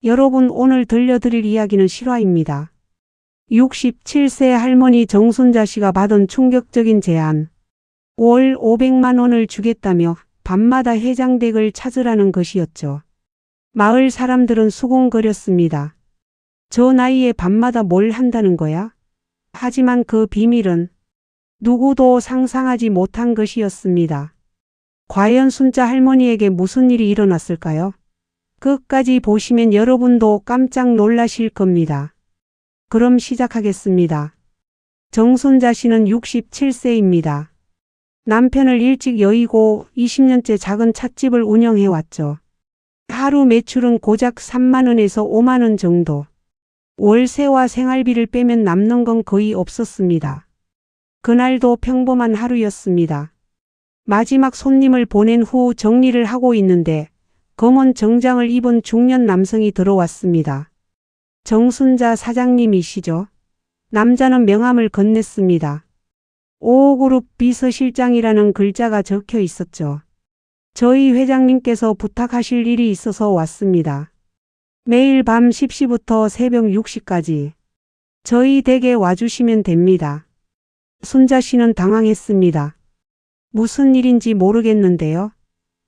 여러분, 오늘 들려드릴 이야기는 실화입니다. 67세 할머니 정순자 씨가 받은 충격적인 제안. 월 500만 원을 주겠다며 밤마다 해장댁을 찾으라는 것이었죠. 마을 사람들은 수군거렸습니다. 저 나이에 밤마다 뭘 한다는 거야? 하지만 그 비밀은 누구도 상상하지 못한 것이었습니다. 과연 순자 할머니에게 무슨 일이 일어났을까요? 끝까지 보시면 여러분도 깜짝 놀라실 겁니다. 그럼 시작하겠습니다. 정순자 씨는 67세입니다. 남편을 일찍 여의고 20년째 작은 찻집을 운영해왔죠. 하루 매출은 고작 3만 원에서 5만 원 정도. 월세와 생활비를 빼면 남는 건 거의 없었습니다. 그날도 평범한 하루였습니다. 마지막 손님을 보낸 후 정리를 하고 있는데 검은 정장을 입은 중년 남성이 들어왔습니다. 정순자 사장님이시죠? 남자는 명함을 건넸습니다. 5그룹 비서실장이라는 글자가 적혀 있었죠. 저희 회장님께서 부탁하실 일이 있어서 왔습니다. 매일 밤 10시부터 새벽 6시까지 저희 댁에 와주시면 됩니다. 순자 씨는 당황했습니다. 무슨 일인지 모르겠는데요.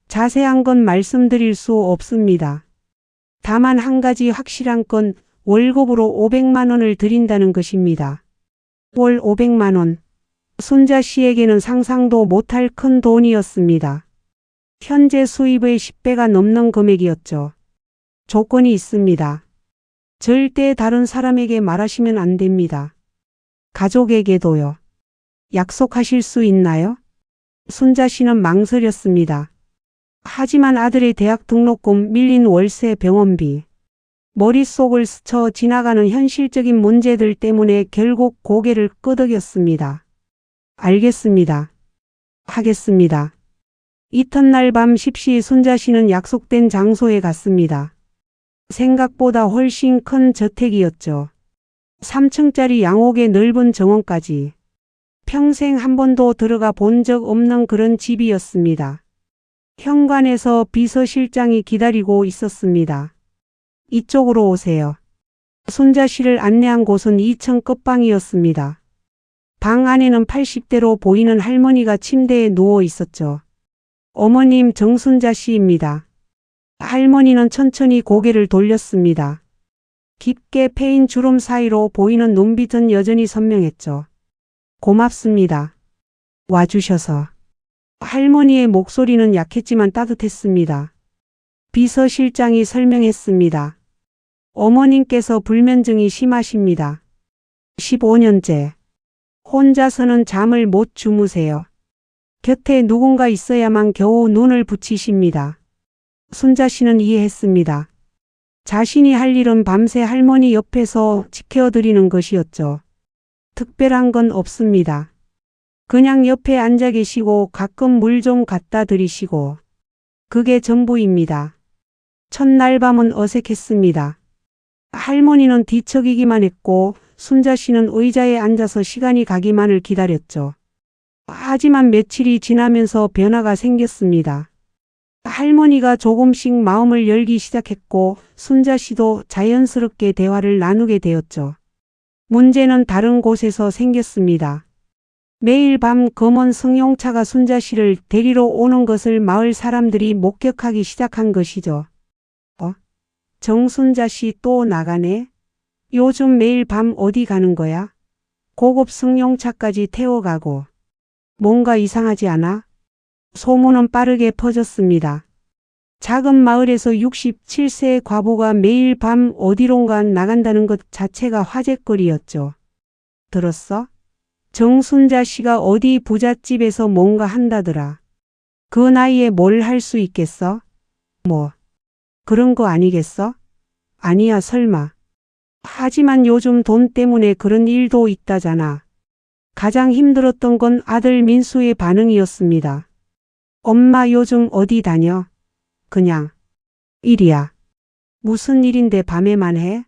자세한 건 말씀드릴 수 없습니다. 다만 한 가지 확실한 건 월급으로 500만 원을 드린다는 것입니다. 월 500만 원. 순자 씨에게는 상상도 못할 큰 돈이었습니다. 현재 수입의 10배가 넘는 금액이었죠. 조건이 있습니다. 절대 다른 사람에게 말하시면 안 됩니다. 가족에게도요. 약속하실 수 있나요? 순자 씨는 망설였습니다. 하지만 아들의 대학 등록금, 밀린 월세, 병원비, 머릿속을 스쳐 지나가는 현실적인 문제들 때문에 결국 고개를 끄덕였습니다. 알겠습니다. 하겠습니다. 이튿날 밤 10시 순자 씨는 약속된 장소에 갔습니다. 생각보다 훨씬 큰 저택이었죠. 3층짜리 양옥의 넓은 정원까지. 평생 한 번도 들어가 본 적 없는 그런 집이었습니다. 현관에서 비서실장이 기다리고 있었습니다. 이쪽으로 오세요. 순자 씨를 안내한 곳은 2층 끝방이었습니다. 방 안에는 80대로 보이는 할머니가 침대에 누워 있었죠. 어머님 정순자 씨입니다. 할머니는 천천히 고개를 돌렸습니다. 깊게 패인 주름 사이로 보이는 눈빛은 여전히 선명했죠. 고맙습니다. 와주셔서. 할머니의 목소리는 약했지만 따뜻했습니다. 비서실장이 설명했습니다. 어머님께서 불면증이 심하십니다. 15년째. 혼자서는 잠을 못 주무세요. 곁에 누군가 있어야만 겨우 눈을 붙이십니다. 순자 씨는 이해했습니다. 자신이 할 일은 밤새 할머니 옆에서 지켜드리는 것이었죠. 특별한 건 없습니다. 그냥 옆에 앉아 계시고 가끔 물 좀 갖다 드리시고. 그게 전부입니다. 첫날 밤은 어색했습니다. 할머니는 뒤척이기만 했고 순자 씨는 의자에 앉아서 시간이 가기만을 기다렸죠. 하지만 며칠이 지나면서 변화가 생겼습니다. 할머니가 조금씩 마음을 열기 시작했고 순자 씨도 자연스럽게 대화를 나누게 되었죠. 문제는 다른 곳에서 생겼습니다. 매일 밤 검은 승용차가 순자 씨를 데리러 오는 것을 마을 사람들이 목격하기 시작한 것이죠. 정순자 씨 또 나가네? 요즘 매일 밤 어디 가는 거야? 고급 승용차까지 태워가고. 뭔가 이상하지 않아? 소문은 빠르게 퍼졌습니다. 작은 마을에서 67세 과부가 매일 밤 어디론가 나간다는 것 자체가 화제거리였죠. 들었어? 정순자 씨가 어디 부잣집에서 뭔가 한다더라. 그 나이에 뭘 할 수 있겠어? 뭐, 그런 거 아니겠어? 아니야, 설마. 하지만 요즘 돈 때문에 그런 일도 있다잖아. 가장 힘들었던 건 아들 민수의 반응이었습니다. 엄마 요즘 어디 다녀? 그냥 일이야. 무슨 일인데 밤에만 해?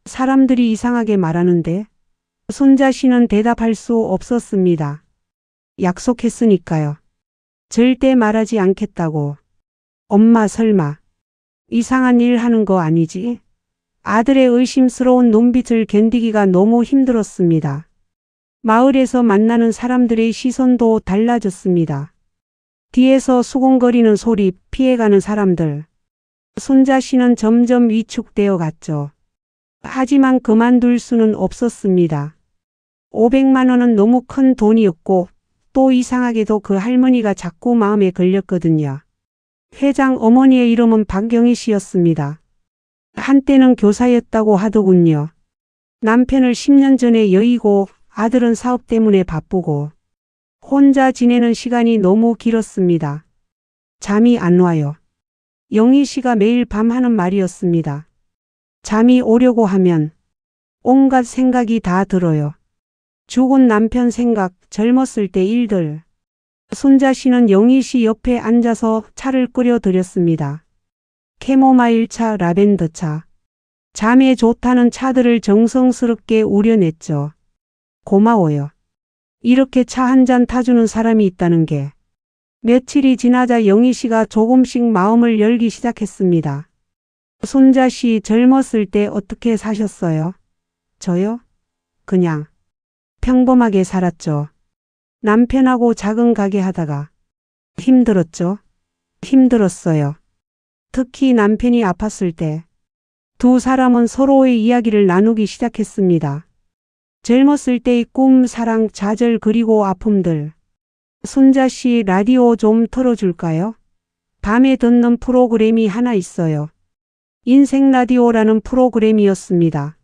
사람들이 이상하게 말하는데. 순자 씨는 대답할 수 없었습니다. 약속했으니까요. 절대 말하지 않겠다고. 엄마 설마 이상한 일 하는 거 아니지? 아들의 의심스러운 눈빛을 견디기가 너무 힘들었습니다. 마을에서 만나는 사람들의 시선도 달라졌습니다. 뒤에서 수군거리는 소리, 피해가는 사람들. 손자 씨는 점점 위축되어 갔죠. 하지만 그만둘 수는 없었습니다. 500만 원은 너무 큰 돈이었고 또 이상하게도 그 할머니가 자꾸 마음에 걸렸거든요. 회장 어머니의 이름은 박경희 씨였습니다. 한때는 교사였다고 하더군요. 남편을 10년 전에 여의고 아들은 사업 때문에 바쁘고 혼자 지내는 시간이 너무 길었습니다. 잠이 안 와요. 영희 씨가 매일 밤 하는 말이었습니다. 잠이 오려고 하면 온갖 생각이 다 들어요. 죽은 남편 생각, 젊었을 때 일들. 손자 씨는 영희 씨 옆에 앉아서 차를 끓여 드렸습니다. 캐모마일 차, 라벤더 차. 잠에 좋다는 차들을 정성스럽게 우려냈죠. 고마워요. 이렇게 차 한 잔 타주는 사람이 있다는 게. 며칠이 지나자 영희 씨가 조금씩 마음을 열기 시작했습니다. 손자 씨 젊었을 때 어떻게 사셨어요? 저요? 그냥 평범하게 살았죠. 남편하고 작은 가게 하다가 힘들었죠? 힘들었어요. 특히 남편이 아팠을 때 두 사람은 서로의 이야기를 나누기 시작했습니다. 젊었을 때의 꿈, 사랑, 좌절 그리고 아픔들. 손자 씨 라디오 좀 틀어줄까요? 밤에 듣는 프로그램이 하나 있어요. 인생 라디오라는 프로그램이었습니다.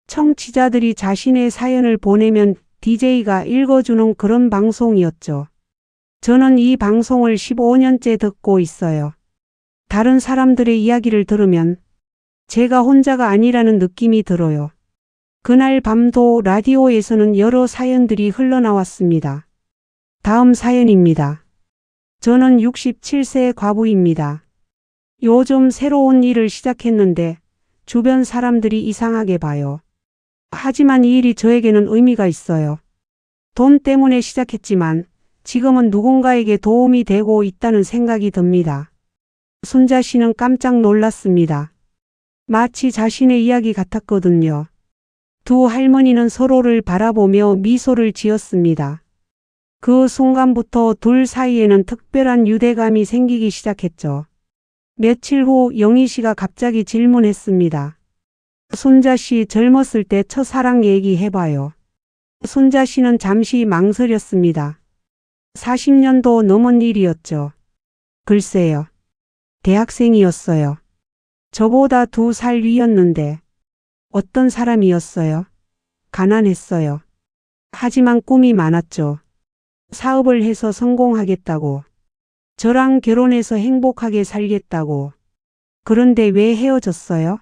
청취자들이 자신의 사연을 보내면 DJ가 읽어주는 그런 방송이었죠. 저는 이 방송을 15년째 듣고 있어요. 다른 사람들의 이야기를 들으면 제가 혼자가 아니라는 느낌이 들어요. 그날 밤도 라디오에서는 여러 사연들이 흘러나왔습니다. 다음 사연입니다. 저는 67세 과부입니다. 요즘 새로운 일을 시작했는데 주변 사람들이 이상하게 봐요. 하지만 이 일이 저에게는 의미가 있어요. 돈 때문에 시작했지만 지금은 누군가에게 도움이 되고 있다는 생각이 듭니다. 손자 씨는 깜짝 놀랐습니다. 마치 자신의 이야기 같았거든요. 두 할머니는 서로를 바라보며 미소를 지었습니다. 그 순간부터 둘 사이에는 특별한 유대감이 생기기 시작했죠. 며칠 후 영희 씨가 갑자기 질문했습니다. 손자 씨 젊었을 때 첫사랑 얘기해봐요. 손자 씨는 잠시 망설였습니다. 40년도 넘은 일이었죠. 글쎄요. 대학생이었어요. 저보다 2살 위였는데 어떤 사람이었어요? 가난했어요. 하지만 꿈이 많았죠. 사업을 해서 성공하겠다고. 저랑 결혼해서 행복하게 살겠다고. 그런데 왜 헤어졌어요?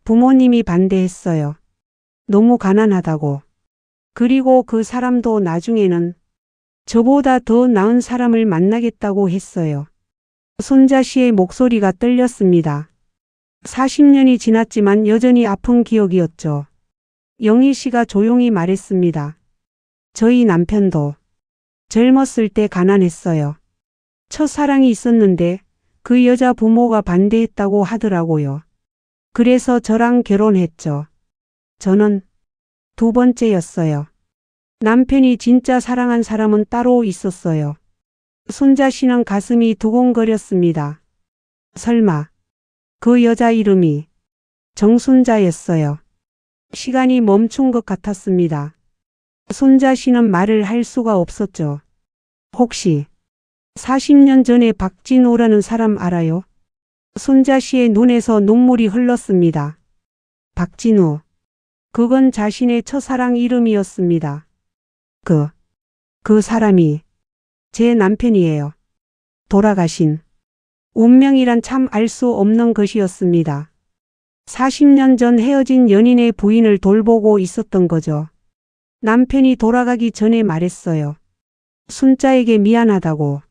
부모님이 반대했어요. 너무 가난하다고. 그리고 그 사람도 나중에는 저보다 더 나은 사람을 만나겠다고 했어요. 손자 씨의 목소리가 떨렸습니다. 40년이 지났지만 여전히 아픈 기억이었죠. 영희 씨가 조용히 말했습니다. 저희 남편도 젊었을 때 가난했어요. 첫사랑이 있었는데 그 여자 부모가 반대했다고 하더라고요. 그래서 저랑 결혼했죠. 저는 두 번째였어요. 남편이 진짜 사랑한 사람은 따로 있었어요. 손자 씨는 가슴이 두근거렸습니다. 설마 그 여자 이름이 정순자였어요. 시간이 멈춘 것 같았습니다. 손자 씨는 말을 할 수가 없었죠. 혹시 40년 전에 박진우라는 사람 알아요? 손자 씨의 눈에서 눈물이 흘렀습니다. 박진우. 그건 자신의 첫사랑 이름이었습니다. 그 사람이 제 남편이에요. 돌아가신. 운명이란 참 알 수 없는 것이었습니다. 40년 전 헤어진 연인의 부인을 돌보고 있었던 거죠. 남편이 돌아가기 전에 말했어요. 순자에게 미안하다고.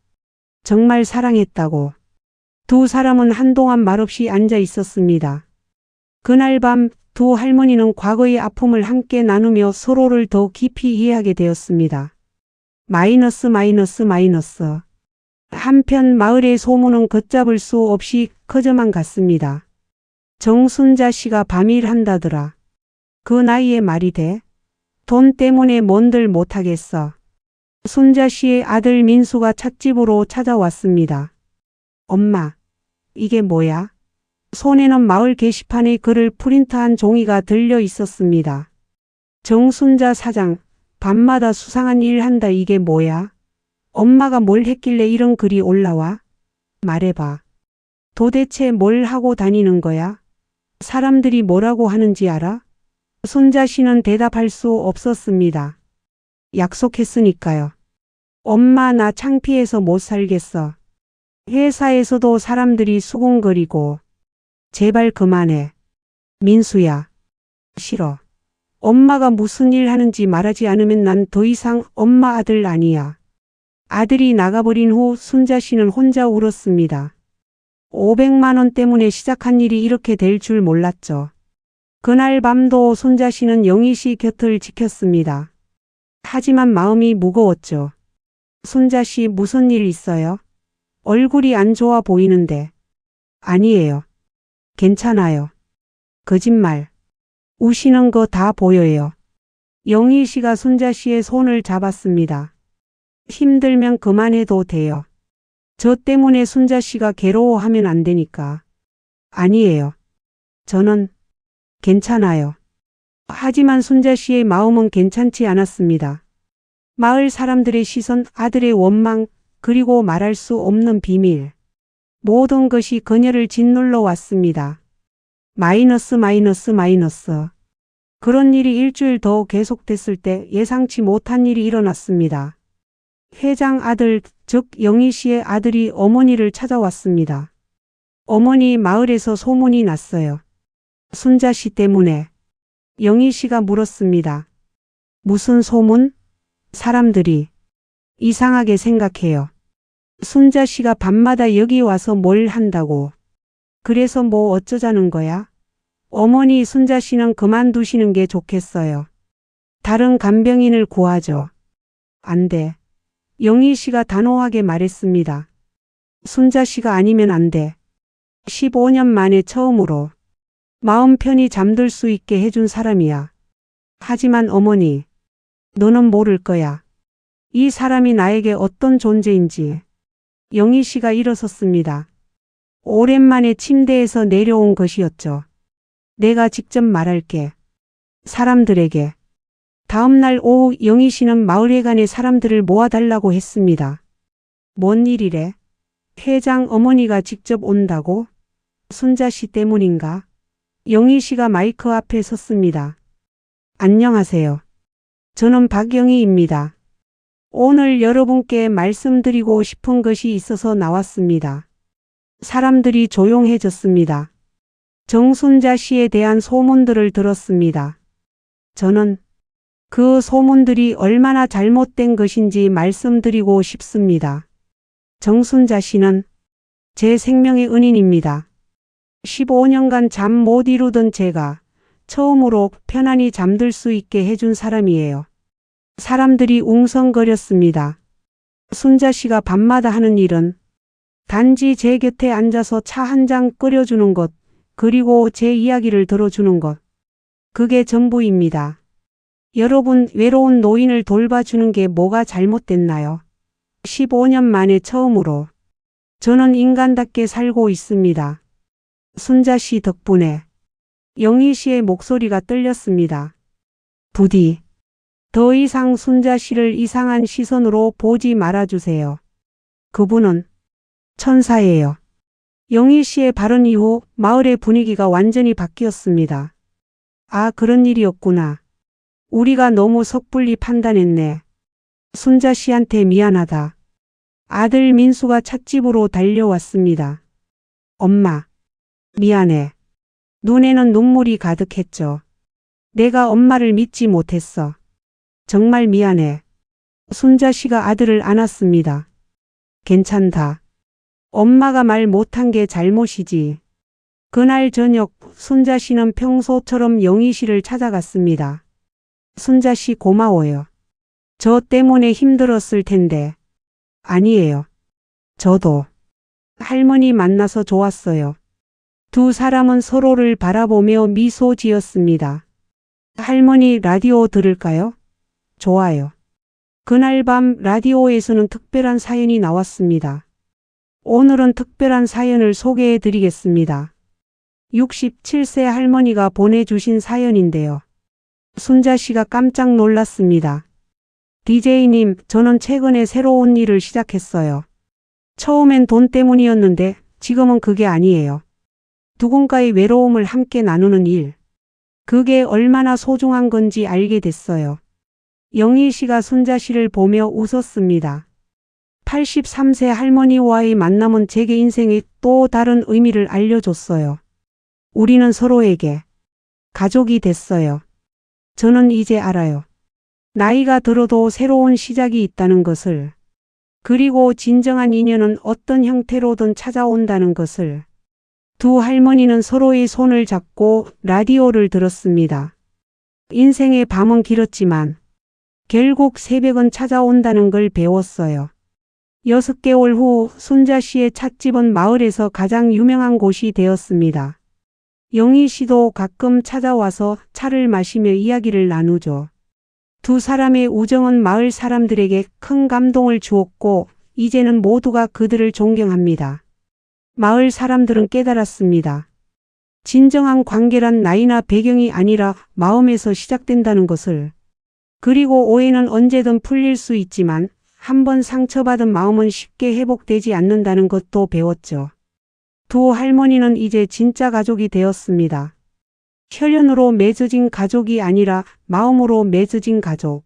정말 사랑했다고. 두 사람은 한동안 말없이 앉아 있었습니다. 그날 밤 두 할머니는 과거의 아픔을 함께 나누며 서로를 더 깊이 이해하게 되었습니다. 마이너스. 한편 마을의 소문은 걷잡을 수 없이 커져만 갔습니다. 정순자 씨가 밤일한다더라. 그 나이에 말이 돼? 돈 때문에 뭔들 못하겠어. 순자 씨의 아들 민수가 찻집으로 찾아왔습니다. 엄마, 이게 뭐야? 손에는 마을 게시판에 글을 프린트한 종이가 들려 있었습니다. 정순자 사장, 밤마다 수상한 일 한다. 이게 뭐야? 엄마가 뭘 했길래 이런 글이 올라와? 말해봐. 도대체 뭘 하고 다니는 거야? 사람들이 뭐라고 하는지 알아? 순자 씨는 대답할 수 없었습니다. 약속했으니까요. 엄마, 나 창피해서 못 살겠어. 회사에서도 사람들이 수군거리고. 제발 그만해. 민수야. 싫어. 엄마가 무슨 일 하는지 말하지 않으면 난 더 이상 엄마 아들 아니야. 아들이 나가버린 후 순자 씨는 혼자 울었습니다. 500만 원 때문에 시작한 일이 이렇게 될 줄 몰랐죠. 그날 밤도 순자 씨는 영희 씨 곁을 지켰습니다. 하지만 마음이 무거웠죠. 순자 씨, 무슨 일 있어요? 얼굴이 안 좋아 보이는데. 아니에요. 괜찮아요. 거짓말. 우시는 거 다 보여요. 영희 씨가 순자 씨의 손을 잡았습니다. 힘들면 그만해도 돼요. 저 때문에 순자 씨가 괴로워하면 안 되니까. 아니에요. 저는 괜찮아요. 하지만 순자 씨의 마음은 괜찮지 않았습니다. 마을 사람들의 시선, 아들의 원망, 그리고 말할 수 없는 비밀. 모든 것이 그녀를 짓눌러 왔습니다. 마이너스. 그런 일이 일주일 더 계속됐을 때 예상치 못한 일이 일어났습니다. 회장 아들, 즉 영희 씨의 아들이 어머니를 찾아왔습니다. 어머니, 마을에서 소문이 났어요. 순자 씨 때문에. 영희 씨가 물었습니다. 무슨 소문? 사람들이 이상하게 생각해요. 순자 씨가 밤마다 여기 와서 뭘 한다고. 그래서 뭐 어쩌자는 거야? 어머니, 순자 씨는 그만두시는 게 좋겠어요. 다른 간병인을 구하죠. 안 돼. 영희 씨가 단호하게 말했습니다. 순자 씨가 아니면 안 돼. 15년 만에 처음으로 마음 편히 잠들 수 있게 해준 사람이야. 하지만 어머니, 너는 모를 거야. 이 사람이 나에게 어떤 존재인지. 영희 씨가 일어섰습니다. 오랜만에 침대에서 내려온 것이었죠. 내가 직접 말할게. 사람들에게. 다음 날 오후 영희 씨는 마을회관에 사람들을 모아달라고 했습니다. 뭔 일이래? 회장 어머니가 직접 온다고? 순자 씨 때문인가? 영희 씨가 마이크 앞에 섰습니다. 안녕하세요. 저는 박영희입니다. 오늘 여러분께 말씀드리고 싶은 것이 있어서 나왔습니다. 사람들이 조용해졌습니다. 정순자 씨에 대한 소문들을 들었습니다. 저는 그 소문들이 얼마나 잘못된 것인지 말씀드리고 싶습니다. 정순자 씨는 제 생명의 은인입니다. 15년간 잠 못 이루던 제가 처음으로 편안히 잠들 수 있게 해준 사람이에요. 사람들이 웅성거렸습니다. 순자 씨가 밤마다 하는 일은 단지 제 곁에 앉아서 차 한 잔 끓여주는 것, 그리고 제 이야기를 들어주는 것. 그게 전부입니다. 여러분, 외로운 노인을 돌봐주는 게 뭐가 잘못됐나요? 15년 만에 처음으로 저는 인간답게 살고 있습니다. 순자 씨 덕분에. 영희 씨의 목소리가 떨렸습니다. 부디 더 이상 순자 씨를 이상한 시선으로 보지 말아주세요. 그분은 천사예요. 영희 씨의 발언 이후 마을의 분위기가 완전히 바뀌었습니다. 아, 그런 일이었구나. 우리가 너무 섣불리 판단했네. 순자 씨한테 미안하다. 아들 민수가 찻집으로 달려왔습니다. 엄마, 미안해. 눈에는 눈물이 가득했죠. 내가 엄마를 믿지 못했어. 정말 미안해. 순자 씨가 아들을 안았습니다. 괜찮다. 엄마가 말 못한 게 잘못이지. 그날 저녁 순자 씨는 평소처럼 영희 씨를 찾아갔습니다. 순자 씨, 고마워요. 저 때문에 힘들었을 텐데. 아니에요. 저도 할머니 만나서 좋았어요. 두 사람은 서로를 바라보며 미소 지었습니다. 할머니 라디오 들을까요? 좋아요. 그날 밤 라디오에서는 특별한 사연이 나왔습니다. 오늘은 특별한 사연을 소개해 드리겠습니다. 67세 할머니가 보내주신 사연인데요. 순자 씨가 깜짝 놀랐습니다. DJ님, 저는 최근에 새로운 일을 시작했어요. 처음엔 돈 때문이었는데 지금은 그게 아니에요. 누군가의 외로움을 함께 나누는 일. 그게 얼마나 소중한 건지 알게 됐어요. 영희 씨가 순자 씨를 보며 웃었습니다. 83세 할머니와의 만남은 제게 인생의 또 다른 의미를 알려줬어요. 우리는 서로에게 가족이 됐어요. 저는 이제 알아요. 나이가 들어도 새로운 시작이 있다는 것을, 그리고 진정한 인연은 어떤 형태로든 찾아온다는 것을. 두 할머니는 서로의 손을 잡고 라디오를 들었습니다. 인생의 밤은 길었지만 결국 새벽은 찾아온다는 걸 배웠어요. 6개월 후 순자 씨의 찻집은 마을에서 가장 유명한 곳이 되었습니다. 영희 씨도 가끔 찾아와서 차를 마시며 이야기를 나누죠. 두 사람의 우정은 마을 사람들에게 큰 감동을 주었고 이제는 모두가 그들을 존경합니다. 마을 사람들은 깨달았습니다. 진정한 관계란 나이나 배경이 아니라 마음에서 시작된다는 것을. 그리고 오해는 언제든 풀릴 수 있지만 한번 상처받은 마음은 쉽게 회복되지 않는다는 것도 배웠죠. 두 할머니는 이제 진짜 가족이 되었습니다. 혈연으로 맺어진 가족이 아니라 마음으로 맺어진 가족.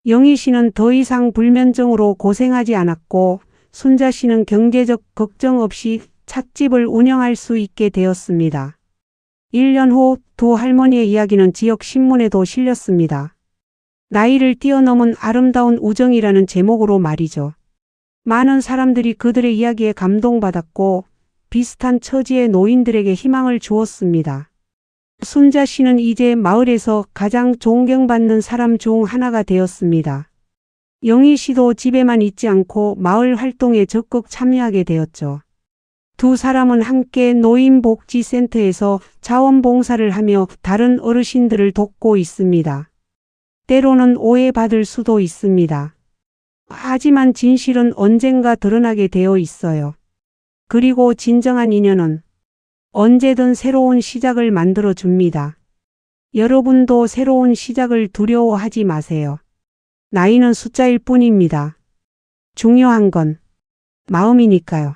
영희 씨는 더 이상 불면증으로 고생하지 않았고 순자 씨는 경제적 걱정 없이 찻집을 운영할 수 있게 되었습니다. 1년 후 두 할머니의 이야기는 지역 신문에도 실렸습니다. 나이를 뛰어넘은 아름다운 우정이라는 제목으로 말이죠. 많은 사람들이 그들의 이야기에 감동받았고 비슷한 처지의 노인들에게 희망을 주었습니다. 순자 씨는 이제 마을에서 가장 존경받는 사람 중 하나가 되었습니다. 영희 씨도 집에만 있지 않고 마을 활동에 적극 참여하게 되었죠. 두 사람은 함께 노인복지센터에서 자원봉사를 하며 다른 어르신들을 돕고 있습니다. 때로는 오해받을 수도 있습니다. 하지만 진실은 언젠가 드러나게 되어 있어요. 그리고 진정한 인연은 언제든 새로운 시작을 만들어 줍니다. 여러분도 새로운 시작을 두려워하지 마세요. 나이는 숫자일 뿐입니다. 중요한 건 마음이니까요.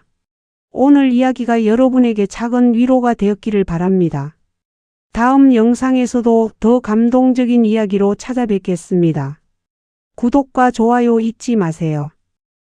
오늘 이야기가 여러분에게 작은 위로가 되었기를 바랍니다. 다음 영상에서도 더 감동적인 이야기로 찾아뵙겠습니다. 구독과 좋아요 잊지 마세요.